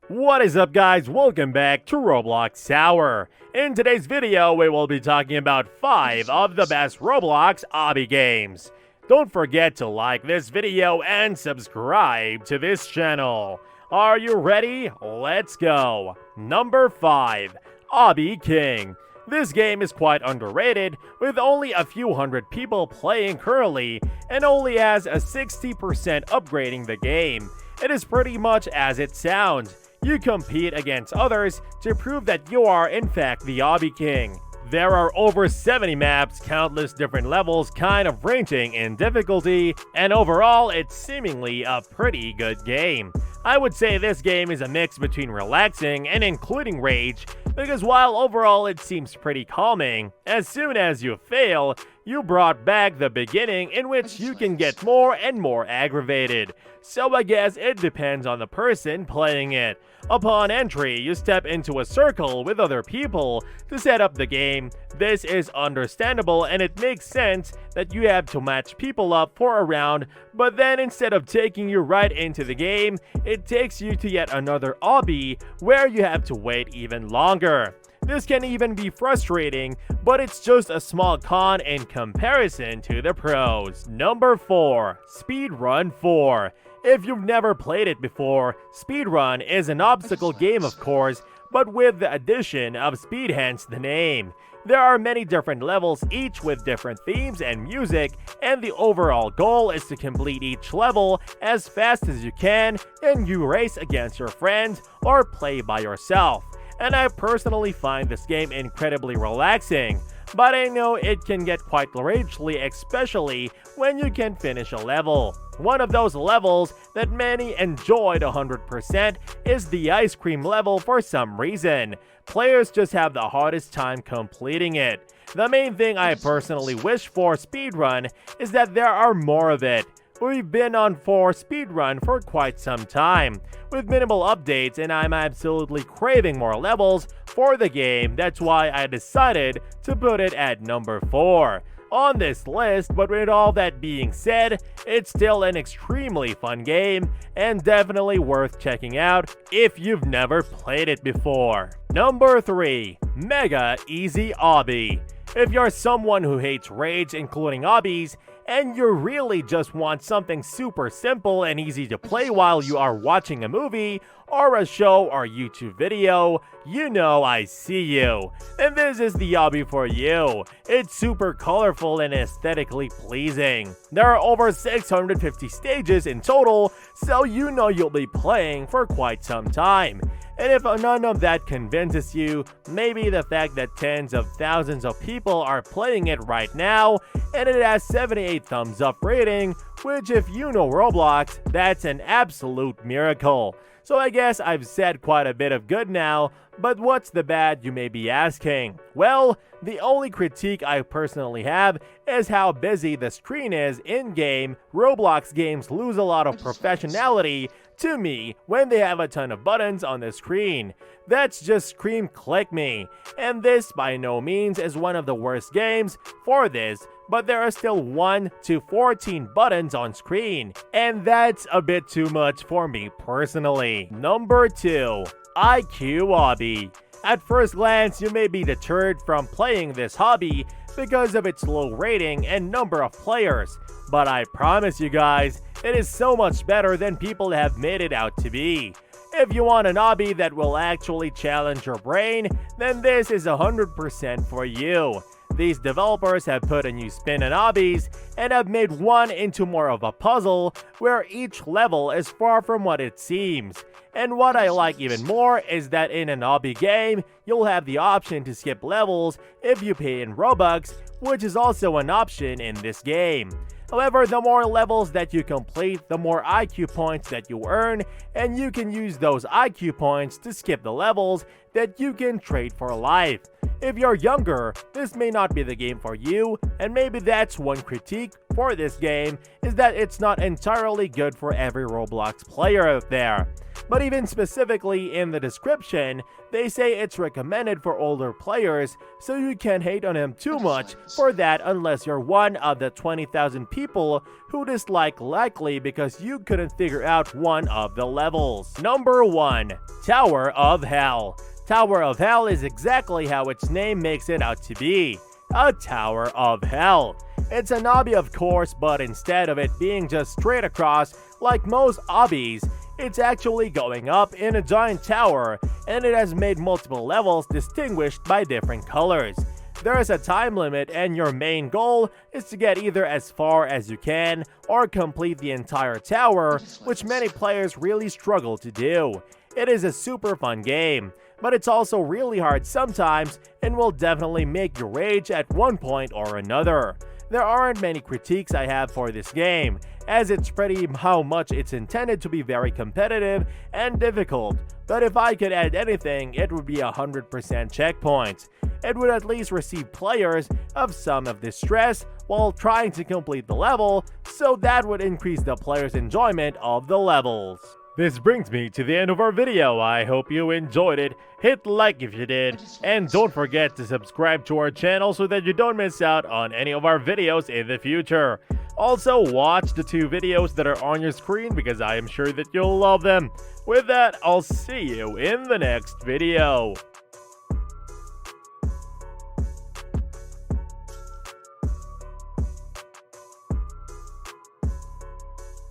What is up, guys? Welcome back to Roblox Hour. In today's video, we will be talking about 5 of the best Roblox Obby Games. Don't forget to like this video and subscribe to this channel. Are you ready? Let's go. Number 5, Obby King. This game is quite underrated, with only a few hundred people playing currently, and only has a 60% upgrading the game. It is pretty much as it sounds. You compete against others to prove that you are in fact the Obby King. There are over 70 maps, countless different levels kind of ranging in difficulty, and overall it's seemingly a pretty good game. I would say this game is a mix between relaxing and including rage, because while overall it seems pretty calming, as soon as you fail, you brought back the beginning in which you can get more and more aggravated. So I guess it depends on the person playing it. Upon entry, you step into a circle with other people to set up the game. This is understandable and it makes sense that you have to match people up for a round, but then instead of taking you right into the game, it takes you to yet another obby where you have to wait even longer. This can even be frustrating, but it's just a small con in comparison to the pros. Number 4, Speedrun 4. If you've never played it before, Speedrun is an obstacle game of course, but with the addition of speed, hence the name. There are many different levels, each with different themes and music, and the overall goal is to complete each level as fast as you can, and you race against your friends or play by yourself. And I personally find this game incredibly relaxing, but I know it can get quite ragely, especially when you can finish a level. One of those levels that many enjoyed 100% is the ice cream level for some reason. Players just have the hardest time completing it. The main thing I personally wish for speedrun is that there are more of it. We've been on for speedrun for quite some time, with minimal updates, and I'm absolutely craving more levels for the game. That's why I decided to put it at number 4 on this list, but with all that being said, it's still an extremely fun game and definitely worth checking out if you've never played it before. Number 3, Mega Easy Obby. If you're someone who hates rage, including obbies, and you really just want something super simple and easy to play while you are watching a movie, or a show or YouTube video, you know I see you. And this is the obby for you. It's super colorful and aesthetically pleasing. There are over 650 stages in total, so you know you'll be playing for quite some time. And if none of that convinces you, maybe the fact that tens of thousands of people are playing it right now, and it has 78 thumbs up rating, which if you know Roblox, that's an absolute miracle. So I guess I've said quite a bit of good now, but what's the bad, you may be asking? Well, the only critique I personally have is how busy the screen is in-game. Roblox games lose a lot of professionality to me when they have a ton of buttons on the screen. That's just scream click me. And this by no means is one of the worst games for this, but there are still 1 to 14 buttons on screen, and that's a bit too much for me personally. Number 2, IQ Obby. At first glance, you may be deterred from playing this hobby because of its low rating and number of players, but I promise you guys, it is so much better than people have made it out to be. If you want an obby that will actually challenge your brain, then this is 100% for you. These developers have put a new spin on obbies and have made one into more of a puzzle where each level is far from what it seems. And what I like even more is that in an obby game, you'll have the option to skip levels if you pay in Robux, which is also an option in this game. However, the more levels that you complete, the more IQ points that you earn, and you can use those IQ points to skip the levels that you can trade for life. If you're younger, this may not be the game for you, and maybe that's one critique for this game is that it's not entirely good for every Roblox player out there. But even specifically in the description, they say it's recommended for older players, so you can't hate on him too much for that unless you're one of the 20,000 people who dislike likely because you couldn't figure out one of the levels. Number 1. Tower of Hell. Tower of Hell is exactly how its name makes it out to be. A Tower of Hell. It's an obby of course, but instead of it being just straight across like most obbies, it's actually going up in a giant tower, and it has made multiple levels distinguished by different colors. There is a time limit, and your main goal is to get either as far as you can or complete the entire tower, which many players really struggle to do. It is a super fun game, but it's also really hard sometimes and will definitely make you rage at one point or another. There aren't many critiques I have for this game, as it's pretty how much it's intended to be very competitive and difficult, but if I could add anything, it would be 100% checkpoints. It would at least receive players of some of this stress while trying to complete the level, so that would increase the players' enjoyment of the levels. This brings me to the end of our video. I hope you enjoyed it. Hit like if you did, and don't forget to subscribe to our channel so that you don't miss out on any of our videos in the future. Also, watch the 2 videos that are on your screen because I am sure that you'll love them. With that, I'll see you in the next video.